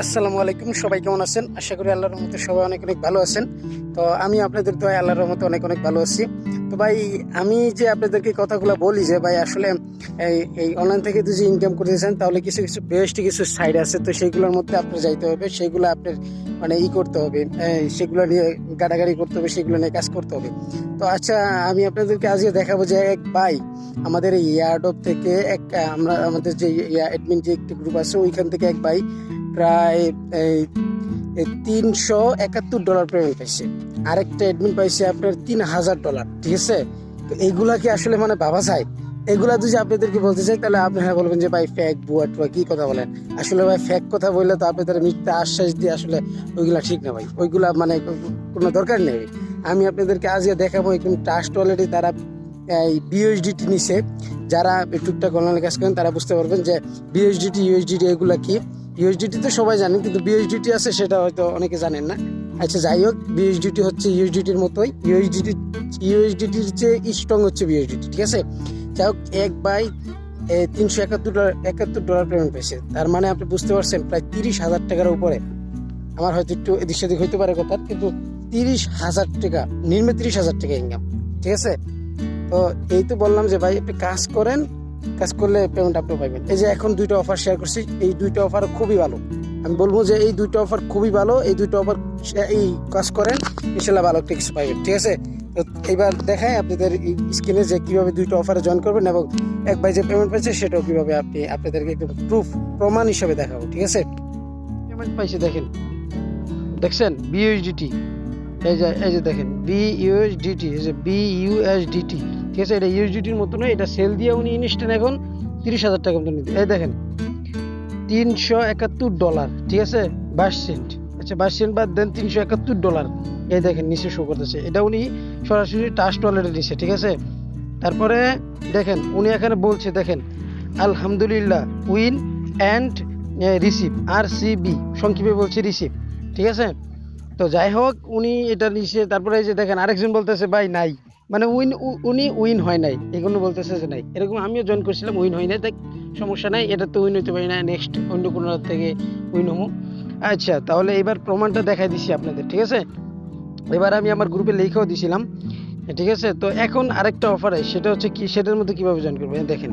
আসসালামু আলাইকুম, সবাই কেমন আছেন? আশা করি আল্লাহর রহমতে সবাই অনেক অনেক ভালো আছেন। তো আমি আপনাদের দোয়ায় আল্লাহর রহমতে অনেক অনেক ভালো আছি। তো ভাই, আমি যে আপনাদেরকে কথাগুলো বলি যে ভাই আসলে এই এই অনলাইন থেকে যদি ইনকাম করতেছেন তাহলে কিছু কিছু বেস্ট কিছু সাইড আছে, তো সেইগুলোর মধ্যে আপনার যাইতে হবে, সেইগুলো আপনার মানে করতে হবে, সেগুলো নিয়ে গাড়াগাড়ি করতে হবে, সেগুলো নিয়ে কাজ করতে হবে। তো আচ্ছা, আমি আপনাদেরকে আজকে দেখাবো যে এক ভাই আমাদের এই এয়ারড্রপ থেকে আমাদের যে অ্যাডমিন যে একটি গ্রুপ আছে ওইখান থেকে এক ভাই প্রায় $371 পেমেন্ট পাইছে। আরেকটা অ্যাডমিন পাইছে আপনার $3000। ঠিক আছে, তো এইগুলা কি আসলে মানে ভাবা যায়? এগুলা যদি আপনাদেরকে বলতে চাই তাহলে আপনারা বলবেন যে ভাই ফেক, বুয়া টুয়া কি কথা বলেন। আসলে ভাই ফেক কথা বললে তো আপনাদের মিথ্যা আশ্বাস দিয়ে আসলে ওইগুলা ঠিক না ভাই, ওইগুলা মানে কোনো দরকার নেই। আমি আপনাদেরকে আজকে দেখাবো একদম ট্রাস্ট অলরেডি তারা এই বিএসডিটি নিছে। যারা টুকটাক অনলাইনে কাজ করেন তারা বুঝতে পারবেন যে বিএসডিটি ইউএসডিটি এগুলা কি। ইউএসডিটি তো সবাই জানেন, কিন্তু বিএসডিটি আছে সেটা হয়তো অনেকে জানেন না। আচ্ছা যাই হোক, বিএসডিটি হচ্ছে ইউএসডিটির মতোই, ইউএসডিটির চেয়ে স্ট্রং হচ্ছে বিএসডিটি। ঠিক আছে, যাই হোক, এক বাই $371 পেমেন্ট পেয়েছে। তার মানে আপনি বুঝতে পারছেন প্রায় 30,000 টাকার উপরে। আমার হয়তো একটু এদিক সেদিক হইতে পারে কথা, কিন্তু 30,000 টাকা, নিম্নে 30,000 টাকা ইনকাম। ঠিক আছে, তো এই তো বললাম যে ভাই আপনি কাজ করেন, কাজ করলে পেমেন্ট আপনি পাবেন। এই যে এখন দুইটা অফার শেয়ার করছি, এই দুইটা অফার খুবই ভালো। আমি বলবো যে এই দুইটা অফার খুবই ভালো, এই দুইটা অফার এই কাজ করেন, ইনশাল্লাহ ভালো একটা কিছু পাবেন। ঠিক আছে, তো এবার দেখাই আপনাদের স্ক্রিনে যে কিভাবে দুইটা অফারে জয়েন করবেন এবং এক ভাই যে পেমেন্ট পাইছে সেটাও কিভাবে আপনি আপনাদেরকে একটু প্রমাণ হিসাবে দেখাবো। ঠিক আছে, পেমেন্ট পাইছে দেখেন, দেখছেন বিইউএসডিটি, এই যে দেখেন বিইউএসডিটি, এই যে বিইউএসডিটি। ঠিক আছে, এটা ইউএসডিটির মতো নয়, এটা সেল দিয়ে উনি ইনস্ট্যান্ট এখন 30,000 টাকা মতো নিতে। এই দেখেন $371। ঠিক আছে, 22 সেন্ট। আচ্ছা 22 সেন্ট বাদ দেন, $371। এই দেখেন নিচে শো করতেছে, এটা উনি সরাসরি ট্রাস্ট ওয়ালেটে নিছে। ঠিক আছে, তারপরে দেখেন উনি এখানে বলছে, দেখেন আলহামদুলিল্লাহ উইন অ্যান্ড রিসিভ, RCB সংক্ষেপে বলছে রিসিভ। ঠিক আছে, তো যাই হোক উনি এটা নিছে। তারপরে এই যে দেখেন আরেকজন বলতেছে ভাই নাই, মানে উনি উইন হয় নাই, এগুলো বলতেছে যে নাই। এরকম আমিও জয়েন করছিলাম, উইন হয় নাই, তাই সমস্যা নাই, এটা তো উইন হইতে পারি না, নেক্সট অন্য কোনো থেকে উইন হবো। আচ্ছা তাহলে এবার প্রমাণটা দেখাই দিছি আপনাদের। ঠিক আছে, এবার আমি আমার গ্রুপে লিখেও দিছিলাম। ঠিক আছে, তো এখন আরেকটা অফার আছে, সেটা হচ্ছে কি, সেটার মধ্যে কিভাবে জয়েন করবে দেখেন,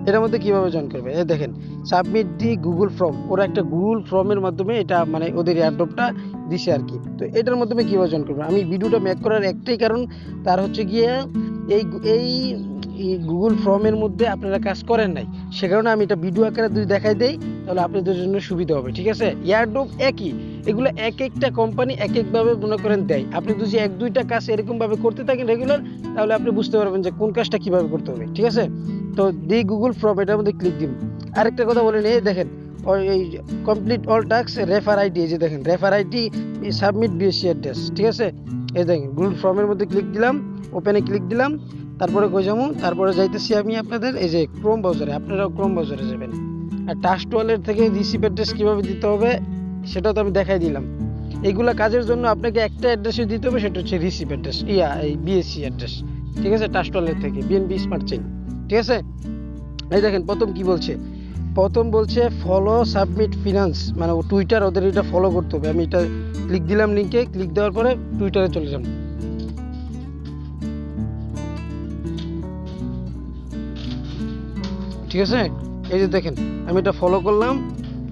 এটার মধ্যে কিভাবে জয়েন করবে দেখেন, সাবমিট দি গুগল ফর্ম। ওরা একটা গুগল ফর্মের মাধ্যমে এটা মানে ওদের এয়ারড্রপটা দিছে আর কি। তো এটার মাধ্যমে কিভাবে জয়েন করবে, আমি ভিডিওটা মেক করার একটাই কারণ, তার হচ্ছে গিয়ে এই এই গুগল ফর্মের মধ্যে আপনারা কাজ করেন নাই, সে কারণে আমি এটা ভিডিও আকারে যদি দেখাই দেই তাহলে আপনাদের জন্য সুবিধা হবে। ঠিক আছে, এয়ারড্রপ একই, এগুলো এক একটা কোম্পানি এক একভাবে মনে করেন দেয়। আপনি যদি এক দুইটা কাজ এরকম ভাবে করতে থাকেন রেগুলার, তাহলে আপনি বুঝতে পারবেন যে কোন কাজটা কিভাবে করতে হবে। ঠিক আছে, তো দি গুগল ফর্ম, এটার মধ্যে ক্লিক দিন। আরেকটা কথা বলেন, এই দেখেন এই complete all task refer ID, এই যে দেখেন refer ID submit BSc address. ঠিক আছে, এই দেখেন গুগল ফর্মের মধ্যে ক্লিক দিলাম, ওপেনে ক্লিক দিলাম, তারপরে কই যাবো, তারপরে যাইতেছি আমি আপনাদের এই যে ক্রোম ব্রাউজারে, আপনারাও ক্রোম ব্রাউজারে যাবেন। আর ট্রাস্ট ওয়ালেট থেকে রিসিভ অ্যাড্রেস কীভাবে দিতে হবে সেটা তো আমি দেখাই দিলাম। এইগুলা কাজের জন্য আপনাকে একটা অ্যাড্রেসে দিতে হবে, সেটা হচ্ছে রিসিভ অ্যাড্রেস, এই বিএসসি অ্যাড্রেস। ঠিক আছে, ট্রাস্ট ওয়ালেট থেকে বিএনবি স্মার্ট চেইন। ঠিক আছে, এই দেখেন প্রথম কি বলছে, প্রথম বলছে ফলো সাবমিট ফিনান্স, মানে টুইটার, ওদের এটা ফলো করতে হবে। আমি এটা ক্লিক দিলাম, লিঙ্কে ক্লিক দেওয়ার পরে টুইটারে চলে যাব। ঠিক আছে, এই যে দেখেন আমি এটা ফলো করলাম,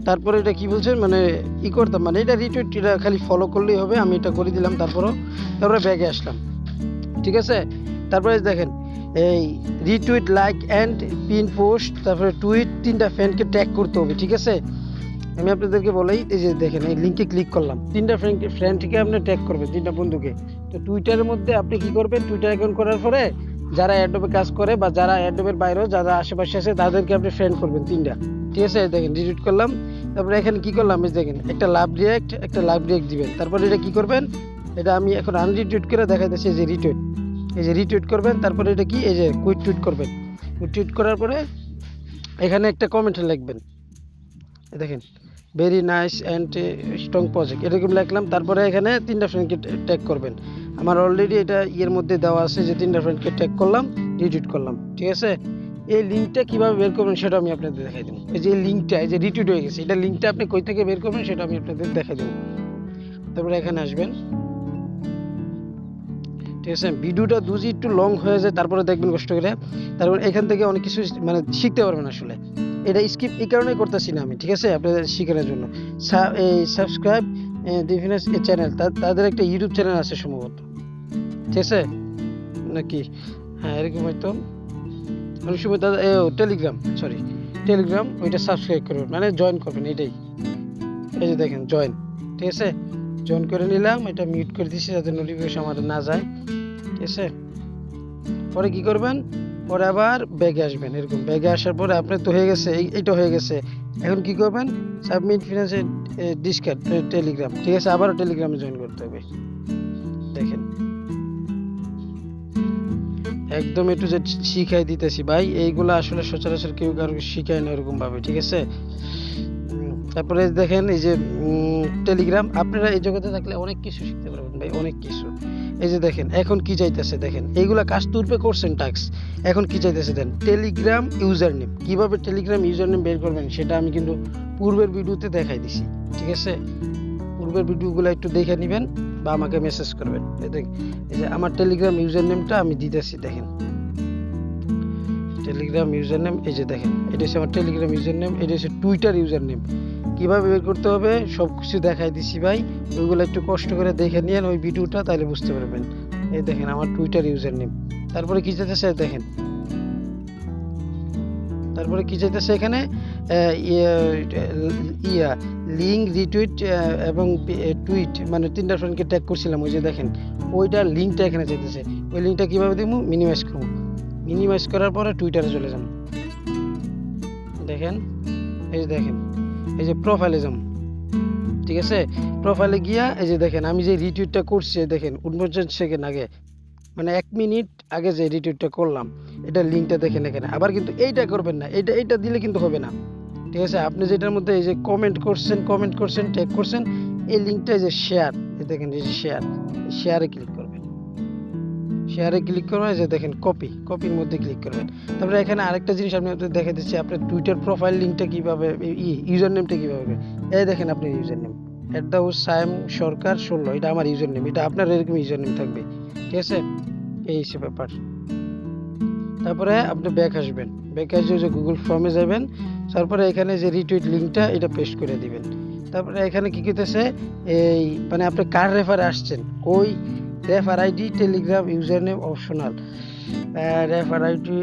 তারপরে এটা কি বলছে মানে করতাম, মানে এটা রিটুইট, এটা খালি ফলো করলেই হবে। আমি এটা করে দিলাম, তারপরে ব্যাগে আসলাম। ঠিক আছে, তারপরে দেখেন এই retweet, like and pin post, তারপরে টুইট, 3টা ফ্রেন্ডকে ট্যাগ করতে হবে। ঠিক আছে, আমি আপনাদেরকে বলেই, এই যে দেখেন এই লিঙ্কে ক্লিক করলাম, 3টা ফ্রেন্ডকে আপনি ট্যাগ করবেন, 3টা বন্ধুকে। তো টুইটারের মধ্যে আপনি কি করবেন, টুইটার অ্যাকাউন্ট করার পরে যারা এয়ারড্রপে কাজ করে বা যারা এয়ারড্রপের বাইরেও যারা আশেপাশে আছে তাদেরকে আপনি ফ্রেন্ড করবেন 3টা। ঠিক আছে, দেখেন রিটুইট করলাম, তারপরে এখানে কি করলাম, দেখেন একটা লাভ রিয়াক্ট দিবেন। তারপরে এটা কি করবেন, এটা আমি এখন আনরিটুইট করে দেখাইতেছি, এই যে রিটুইট, এই যে রিটুইট করবেন। তারপরে এটা কি, এই যে কুইট টুইট করবেন। টুইট করার পরে এখানে একটা কমেন্ট লিখবেন, দেখেন very nice and strong project, এরকম লিখলাম। তারপরে এখানে 3টা ফ্রেন্ডকে ট্যাগ করবেন। আমার অলরেডি এটা মধ্যে দেওয়া আছে যে 3টা ফ্রেন্ডকে ট্যাগ করলাম, রিটুইট করলাম। ঠিক আছে, এই লিঙ্কটা কিভাবে বের করবেন সেটা আমি আপনাদের দেখাই দেবো। এই যে লিঙ্কটা, এই যে রিটুইট হয়ে গেছে, এটা লিঙ্কটা আপনি কই থেকে বের করবেন সেটা আমি আপনাদের দেখাই দেবো। তারপরে এখানে আসবেন, ঠিক আছে। ভিডিওটা যদি একটু লং হয়ে যায় তারপরে দেখবেন কষ্ট করে, তারপর এখান থেকে অনেক কিছু মানে শিখতে পারবেন আসলে। এটা স্কিপ এই কারণে করতেছি না আমি, ঠিক আছে, আপনাদের শেখানোর জন্য। এই সাবস্ক্রাইব ডিফিনেন্স এই চ্যানেল, তাদের একটা ইউটিউব চ্যানেল আছে সম্ভবত, ঠিক আছে নাকি, হ্যাঁ এরকম হয়তো অনেক সময় তাদের টেলিগ্রাম, সরি টেলিগ্রাম, ওইটা সাবস্ক্রাইব করবেন মানে জয়েন করবেন, এটাই। এই যে দেখেন জয়েন, ঠিক আছে, জয়েন করে নিলাম, এটা মিউট করে দিচ্ছি যাতে নোটিফিকেশন আমাদের না যায়, ঠিক আছে। পরে কি করবেন, পরে আবার ব্যাগে আসবেন, এরকম ব্যাগে আসার পরে আপনার তো হয়ে গেছে, এইটা হয়ে গেছে। এখন কি করবেন, সাবমিট ফিনান্সের ডিসকার্ড টেলিগ্রাম, ঠিক আছে, আবারও টেলিগ্রামে জয়েন করতে হবে। দেখেন একদম একটু যে শিখাই দিতেছি ভাই, এইগুলো আসলে সচরাচর কেউ কারো শিখায় না এরকম ভাবে, ঠিক আছে। তারপরে দেখেন এই যে টেলিগ্রাম, আপনারা এই জগতে থাকলে অনেক কিছু শিখতে পারবেন ভাই, অনেক কিছু। এই যে দেখেন এখন কি চাইতেছে, দেখেন এইগুলা কাজ তুলপে করছেন টাস্ক, এখন কি চাইতেছে দেন, টেলিগ্রাম ইউজার নেম, কিভাবে টেলিগ্রাম ইউজার নেম বের করবেন সেটা আমি কিন্তু পূর্বের ভিডিওতে দেখাই দিছি, ঠিক আছে। পূর্বের ভিডিওগুলো একটু দেখে নেবেন বা আমাকে মেসেজ করবেন। এই যে আমার টেলিগ্রাম ইউজার নেমটা আমি দিতেছি, দেখেন টেলিগ্রাম ইউজার নেম, এই যে দেখেন এটা হচ্ছে আমার টেলিগ্রাম ইউজার নেম, এটা হচ্ছে টুইটার ইউজার নেম। কিভাবে বের করতে হবে সব কিছু দেখাই দিছি ভাই, ওইগুলো একটু কষ্ট করে দেখে নিয়েন ওই ভিডিওটা, তাহলে বুঝতে পারবেন। এই দেখেন আমার টুইটার ইউজার নেম, তারপরে কি চাইতেছে দেখেন, তারপরে কি চাইতেছে এখানে লিঙ্ক রিটুইট এবং টুইট, মানে তিনটা ফ্রেন্ডকে ট্যাগ করছিলাম, ওই যে দেখেন ওইটার লিঙ্কটা এখানে চাইতেছে। ওই লিঙ্কটা কিভাবে দিব, মিনিমাইজ করবো, মিনিমাইজ করার পরে টুইটারে চলে যান, দেখেন এই যে দেখেন এই যে প্রোফাইলে যান, ঠিক আছে। প্রোফাইলে গিয়া এই যে দেখেন আমি যে রিটুইটটা করছি, দেখেন 49 সেকেন্ড আগে, মানে 1 মিনিট আগে যে রিটুইটটা করলাম, এটা লিঙ্কটা দেখেন এখানে। আবার কিন্তু এইটা করবেন না, এইটা দিলে কিন্তু হবে না, ঠিক আছে। আপনি যেটার মধ্যে এই যে কমেন্ট করছেন ট্যাগ করছেন, এই লিঙ্কটা এই যে শেয়ার, এই দেখেন এই যে শেয়ারে ক্লিক করবেন, শেয়ারে ক্লিক করবেন, এই যে দেখেন কপির মধ্যে ক্লিক করবেন। তারপরে এখানে আরেকটা জিনিস আমি আপনাদের দেখাই দিচ্ছি, আপনার টুইটার প্রোফাইল লিঙ্কটা কিভাবে, ইউজার নেমটা কিভাবে, এই দেখেন আপনার ইউজার নেম @সাইম সরকার 16, এটা আমার ইউজার নেম, এটা আপনার এরকম ইউজার নেম থাকবে, ঠিক আছে। এই হচ্ছে ব্যাপার। তারপরে আপনি ব্যাক আসবেন, ব্যাক আসে যে গুগল ফর্মে যাবেন, তারপরে এখানে যে রিটুইট লিঙ্কটা এটা পেস্ট করে দিবেন। তারপরে এখানে কি করতেছে, এই মানে আপনি কার রেফারে আসছেন, ওই refer ID Telegram user name optional, refer ID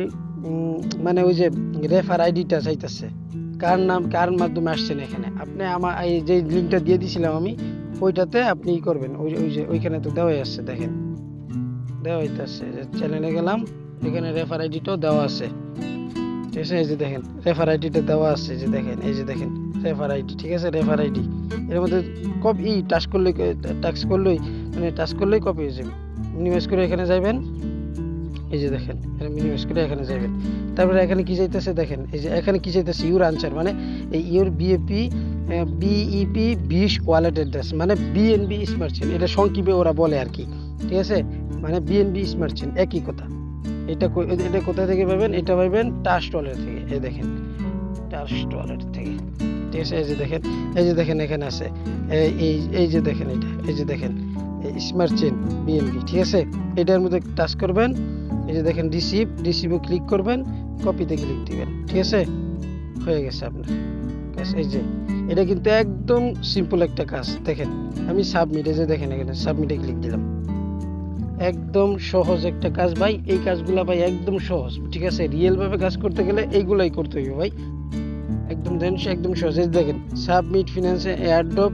মানে ওই যে রেফার আইডিটা চাইতেছে, কার নাম কার মাধ্যমে আসছেন এখানে, আপনি আমার এই যে লিঙ্কটা দিয়ে দিয়েছিলাম আমি, ওইটাতে আপনি ই করবেন, ওই যে ওইখানে তো দেওয়াই আছে, দেখেন দেওয়া হইতেছে, চ্যানেলে গেলাম, এখানে রেফার আইডিটাও দেওয়া আছে, ঠিক আছে। এই যে দেখেন রেফার আইডিটা দেওয়া আছে, যে দেখেন এই যে দেখেন রেফার আইডি, ঠিক আছে, রেফার আইডি এর মধ্যে কপি টাচ করলেই কপি হয়ে যাবে। মিনিমাইজ করে এখানে যাবেন, এই যে দেখেন এখানে মিনিমাইজ করে এখানে যাবেন। তারপরে এখানে কি চাইতেছে দেখেন, এই যে এখানে কি চাইতেছে ইউর আনসার, মানে এই ইউর বিইপি 20 ওয়ালেট অ্যাড্রেস, মানে বিএনবি স্মার্ট চেইন, এটা সংক্ষেপে ওরা বলে আর কি, ঠিক আছে, মানে বিএনবি স্মার্ট চেইন একই কথা। এটা কোথা থেকে পাবেন, এটা পাবেন ট্রাস্ট ওয়ালেট থেকে, এই দেখেন ট্রাস্ট ওয়ালেট থেকে, ঠিক আছে। এই যে দেখেন এখানে আছে, এই যে দেখেন এটা, এই যে দেখেন স্মার্ট চেইন বিএনবি, ঠিক আছে। এটার মধ্যে টাচ করবেন, এই যে দেখেন রিসিভে ক্লিক করবেন, কপিতে ক্লিক দিবেন, ঠিক আছে, হয়ে গেছে আপনার কাজ। এই যে এটা কিন্তু একদম সিম্পল একটা কাজ, দেখেন আমি সাবমিট, এই যে দেখেন এখানে সাবমিটে ক্লিক দিলাম, একদম সহজ একটা কাজ ভাই। এই কাজগুলা ভাই একদম সহজ, ঠিক আছে। রিয়েল ভাবে কাজ করতে গেলে এইগুলাই করতে হবে ভাই, একদম সহজ। দেখেন সাবমিট ফিনান্সে এয়ারড্রপ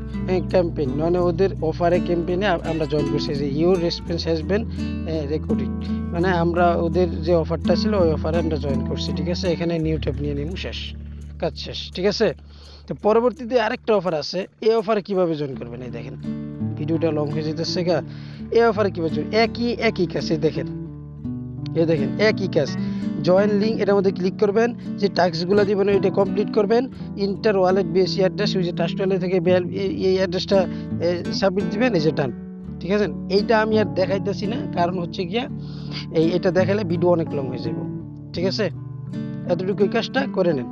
ক্যাম্পেইন, মানে ওদের অফারে ক্যাম্পেইনে আমরা জয়েন করছি, যে your response has been recorded, মানে আমরা ওদের যে অফারটা ছিল ওই অফারে আমরা জয়েন করছি, ঠিক আছে। এখানে নিউ ট্যাব নিয়ে নিব, শেষ কাজ শেষ, ঠিক আছে। তো পরবর্তীতে আরেকটা অফার আছে, এই অফারে কিভাবে জয়েন করবেন, এই দেখেন ভিডিওটা লং হয়ে যেতেছে গা, এই অফারে কিভাবে জয়েন, একই কাজ, এই দেখেন একই কাজ, জয়েন লিঙ্ক, এটার মধ্যে ক্লিক করবেন, যে টাস্কগুলো দিবেন এটা কমপ্লিট করবেন, ইন্টার ওয়ালেট বিএসি অ্যাড্রেস, ওই যে ট্রাস্ট ওয়ালেট থেকে এই অ্যাড্রেসটা সাবমিট দিবেন, এই যে ডান, ঠিক আছে। এইটা আমি আর দেখাইতেছি না, কারণ হচ্ছে গিয়া এটা দেখালে ভিডিও অনেক লং হয়ে যাবে, ঠিক আছে। এতটুকু কাজটা করে নেন।